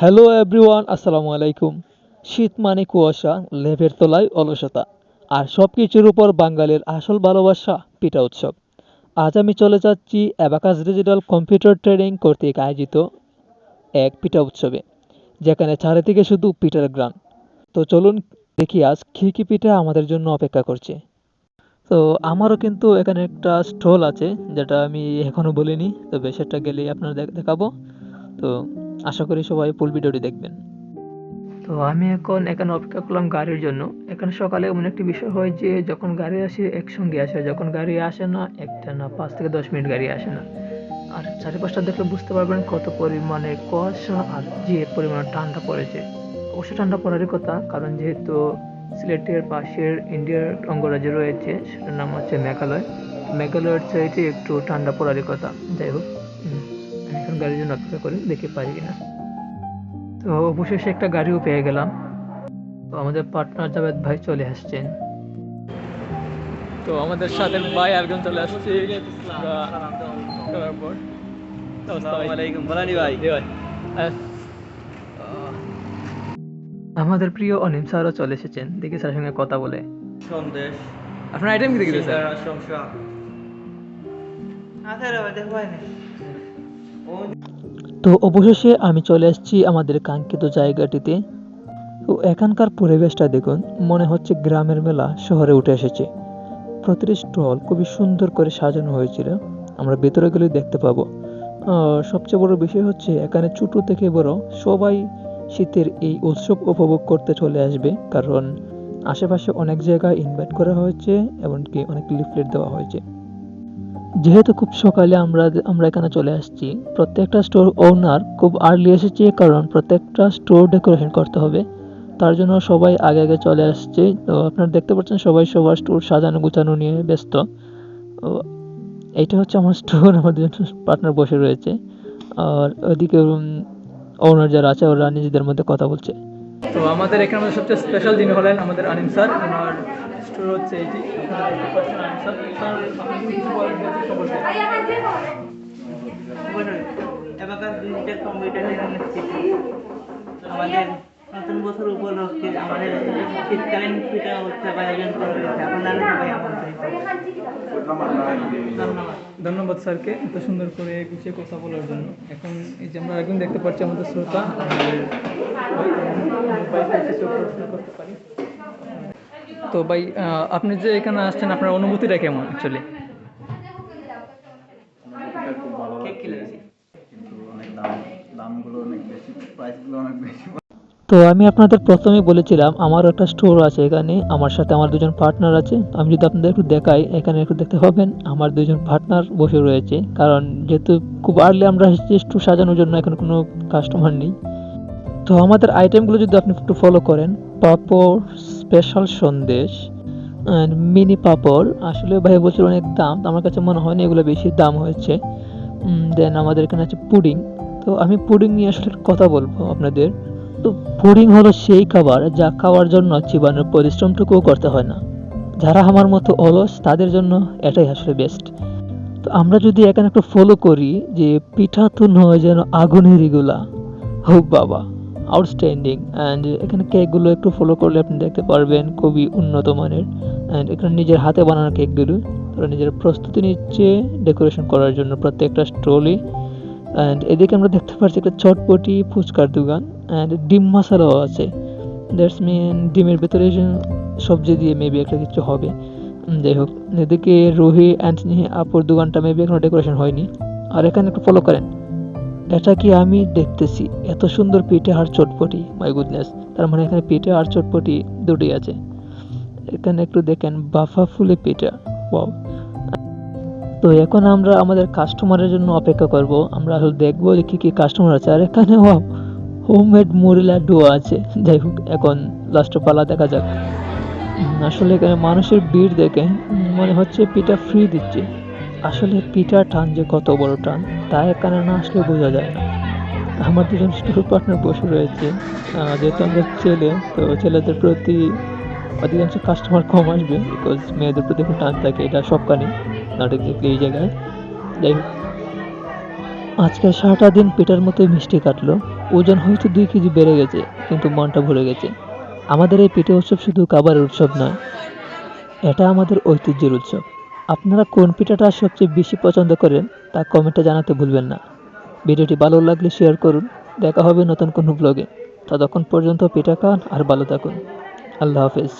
Hello everyone, আসসালামু আলাইকুম। শীত মানে কুয়াশা, লেপের তলায় অলসতা, আর সব কিছুর উপর বাঙালির আসল ভালোবাসা, পিঠা উৎসব। আজ আমি চলে যাচ্ছি অ্যাবাকাস ডিজিটাল কম্পিউটার ট্রেনিং কর্তৃক আয়োজিত এক পিঠা উৎসবে, যেখানে চারিদিকে শুধু পিঠার গ্রান। তো চলুন দেখি আজ কী কী পিঠা আমাদের জন্য অপেক্ষা করছে। তো আমারও কিন্তু এখানে একটা স্টল আছে, যেটা আমি এখনো বলিনি, তবে সেটা গেলেই আপনারা দেখাবো। তো আশা করি সবাই ফুল ভিডিওটি দেখবেন। তো আমি এখন এখানে অপেক্ষা করলাম গাড়ির জন্য। এখানে সকালে এমন একটি বিষয় হয় যে যখন গাড়ি আসে একসঙ্গে আসে, যখন গাড়ি আসে না একটা না 5 থেকে 10 মিনিট গাড়ি আসে না। আর চারিপাশটা দেখলে বুঝতে পারবেন কত পরিমাণে কুয়াশা আর যে পরিমাণে ঠান্ডা পড়েছে। অবশ্যই ঠান্ডা পড়ারই কথা, কারণ যেহেতু সিলেটের পাশের ইন্ডিয়ার অঙ্গরাজ্য রয়েছে, সেটার নাম হচ্ছে মেঘালয়। মেঘালয়ের সাইডে একটু ঠান্ডা পড়ারই কথা। যাই হোক, আমি এখন গাড়ির জন্য অপেক্ষা করি, দেখি পারি কিনা। তো অবশেষে একটা গাড়িও পেয়ে গেলাম। তো আমাদের পার্টনার জাভেদ ভাই চলে আসছেন। তো আমাদের সাথে ভাই আরেকজন চলে আসছে। আমাদের প্রিয় অনিম স্যারও চলে এসেছেন, দেখি স্যারের সঙ্গে কথা বলে। সন্দেশ আপনার আইটেম কি দেখি স্যার? শসা তো অবশেষে আমি চলে এসেছি আমাদের কাঙ্ক্ষিত জায়গাটিতে। তো এখানকার পরিবেশটা দেখুন, মনে হচ্ছে গ্রামের মেলা শহরে উঠে এসেছে। প্রতিটি স্টল খুবই সুন্দর করে সাজানো হয়েছিল, আমরা ভেতরে গেলে দেখতে পাবো। সবচেয়ে বড় বিষয় হচ্ছে এখানে ছোট থেকে বড় সবাই শীতের এই উৎসব উপভোগ করতে চলে আসবে, কারণ আশেপাশে অনেক জায়গায় ইনভাইট করা হয়েছে, এমনকি অনেক লিফলেট দেওয়া হয়েছে। যেহেতু খুব সকালে আমরা এখানে চলে আসছি, প্রত্যেকটা স্টোর ওনার খুব আর্লি এসেছে, কারণ প্রত্যেকটা স্টোর ডেকোরেশন করতে হবে। তার জন্য সবাই আগে আগে চলে আসছে। তো আপনারা দেখতে পাচ্ছেন সবাই সবার স্টোর সাজানো গুছানো নিয়ে ব্যস্ত। তো এইটা হচ্ছে আমার স্টোর, আমাদের পার্টনার বসে রয়েছে, আর ওইদিকে ওনার যারা আছে ওরা নিজেদের মধ্যে কথা বলছে। তো আমাদের এখানে আমাদের সবচেয়ে স্পেশাল যিনি হলেন আমাদের আনিম স্যার, ওনার স্টোর হচ্ছে এইটি। আনিম স্যার, স্যার আপনি কি কিছু বলছেন সম্পর্কে? অ্যাবাকাস ডিজিটাল কম্পিউটার ট্রেনিং আমাদের নতুন বছর উপলক্ষে আমাদের শীতকালীন পিঠা উৎসব আয়োজন করা হয়েছে। আপনারা সবাই আমন্ত্রিত। ধন্যবাদ। ধন্যবাদ স্যারকে এত সুন্দর করে গুছিয়ে কথা বলার জন্য। এখন এই যে আমরা একজন দেখতে পাচ্ছি আমাদের শ্রোতা, আমাদের কিছু প্রশ্ন করতে পারি। তো ভাই, আপনি যে এখানে আসছেন আপনার অনুভূতিটা কেমন অ্যাকচুয়ালি? খুব ভালো লাগছে, কিন্তু অনেক দামগুলো অনেক বেশি, প্রাইসগুলো অনেক বেশি। তো আমি আপনাদের প্রথমে বলেছিলাম আমার একটা স্টোর আছে এখানে, আমার সাথে আমার দুজন পার্টনার আছে। আমি যদি আপনাদের একটু দেখাই, এখানে একটু দেখতে পাবেন আমার দুজন পার্টনার বসে রয়েছে, কারণ যেহেতু খুব আর্লি আমরা এসেছি স্টোর সাজানোর জন্য, এখন কোনো কাস্টমার নেই। তো আমাদের আইটেমগুলো যদি আপনি একটু ফলো করেন, পাঁপড়, স্পেশাল সন্দেশ অ্যান্ড মিনি পাঁপড়। আসলে ভাই বলছিল অনেক দাম, তো আমার কাছে মনে হয়নি এগুলো বেশি দাম হয়েছে। দেন আমাদের এখানে আছে পুডিং। তো আমি পুডিং নিয়ে আসলে কথা বলবো আপনাদের। তো পুডিং হলো সেই খাবার যা খাওয়ার জন্য চিবানোর পরিশ্রমটুকুও করতে হয় না। যারা আমার মতো অলস তাদের জন্য এটাই আসলে বেস্ট। তো আমরা যদি এখানে একটু ফলো করি যে পিঠা তো নয় যেন আগুনের এগুলা, হো বাবা, আউটস্ট্যান্ডিং। অ্যান্ড এখানে কেকগুলো একটু ফলো করলে আপনি দেখতে পারবেন খুবই উন্নত মানের। অ্যান্ড এখানে নিজের হাতে বানানো কেকগুলো তারা নিজের প্রস্তুতি নিচ্ছে ডেকোরেশন করার জন্য প্রত্যেকটা স্টলে। অ্যান্ড এদিকে আমরা দেখতে পাচ্ছি একটা চটপটি ফুচকার দোকান, অ্যান্ড ডিম মশলাও আছে। দ্যাটস মিন ডিমের ভেতরে সবজি দিয়ে মেবি একটা কিছু হবে। যাই হোক, এদিকে রুহি অ্যান্ড স্নেহি আপুর দোকানটা মেবি এখনো ডেকোরেশন হয়নি। আর এখানে একটু ফলো করেন, এটা কি আমি দেখতেছি এত সুন্দর পিঠে আর চটপটি, মাই গুডনেস। তার মানে এখানে পিঠে আর চটপটি দুটোই আছে। এখানে একটু দেখেন বাফা ফুলে পিঠা, ওয়াও। তো এখন আমরা আমাদের কাস্টমারের জন্য অপেক্ষা করব, আমরা আসলে দেখবো যে কী কী কাস্টমার আছে। আর এখানে হোমমেড মুড়ি লাড্ডুও আছে। যাই হোক, এখন লাস্ট পালা দেখা যাক। আসলে এখানে মানুষের ভিড় দেখে মনে হচ্ছে পিঠা ফ্রি দিচ্ছে। আসলে পিঠার টান যে কত বড় টান তা এখানে না আসলে বোঝা যায় না। আমার দুজন স্টোর পার্টনার বসে রয়েছে। যেহেতু আমরা ছেলে, তো ছেলেদের প্রতি অধিকাংশ কাস্টমার কম আসবে, বিকজ মেয়েদের প্রতি খুব টান থাকে, এটা সবখানে, নট এক্স্যাক্টলি এই জায়গায়। যাই হোক, আজকের সারাটা দিন পেটার মতোই মিষ্টি কাটলো। ওজন হয়তো 2 কেজি বেড়ে গেছে, কিন্তু মনটা ভরে গেছে। আমাদের এই পিঠে উৎসব শুধু খাবারের উৎসব নয়, এটা আমাদের ঐতিহ্যের উৎসব। আপনারা কোন পিঠাটা সবচেয়ে বেশি পছন্দ করেন তা কমেন্টে জানাতে ভুলবেন না। ভিডিওটি ভালো লাগলে শেয়ার করুন। দেখা হবে নতুন কোনো ব্লগে। ততক্ষণ পর্যন্ত পিঠা খান আর ভালো থাকুন। আল্লাহ হাফেজ।